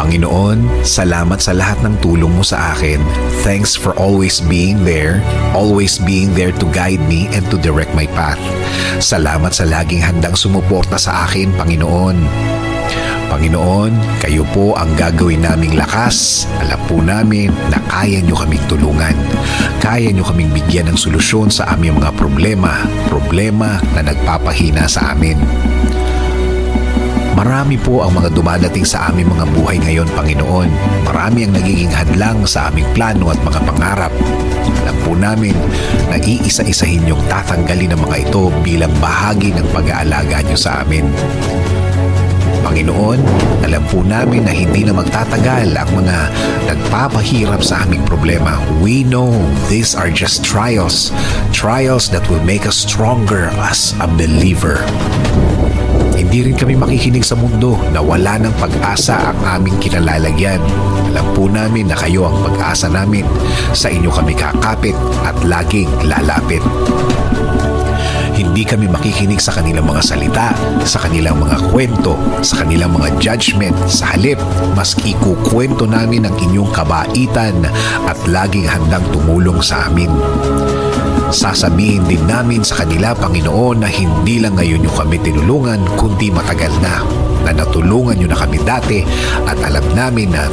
Panginoon, salamat sa lahat ng tulong mo sa akin. Thanks for always being there to guide me and to direct my path. Salamat sa laging handang sumuporta sa akin, Panginoon. Panginoon, kayo po ang gagawin naming lakas. Alam po namin na kaya nyo kaming tulungan. Kaya nyo kaming bigyan ng solusyon sa aming mga problema na nagpapahina sa amin. Marami po ang mga dumadating sa aming mga buhay ngayon, Panginoon. Marami ang nagiging hadlang sa aming plano at mga pangarap. Alam po namin na iisa-isahin niyong tatanggalin ang mga ito bilang bahagi ng pag-aalaga niyo sa amin. Panginoon, alam po namin na hindi na magtatagal ang mga nagpapahirap sa aming problema. We know these are just trials that will make us stronger as a believer. Hindi rin kami makikinig sa mundo na wala ng pag-asa ang aming kinalalagyan. Alam po namin na kayo ang pag-asa namin. Sa inyo kami kakapit at laging lalapit. Hindi kami makikinig sa kanilang mga salita, sa kanilang mga kwento, sa kanilang mga judgment. Sa halip, mas ikukwento namin ang inyong kabaitan at laging handang tumulong sa amin. Sasabihin din namin sa kanila, Panginoon, na hindi lang ngayon nyo kami tinulungan, kundi matagal na natulungan nyo na kami dati at alam namin na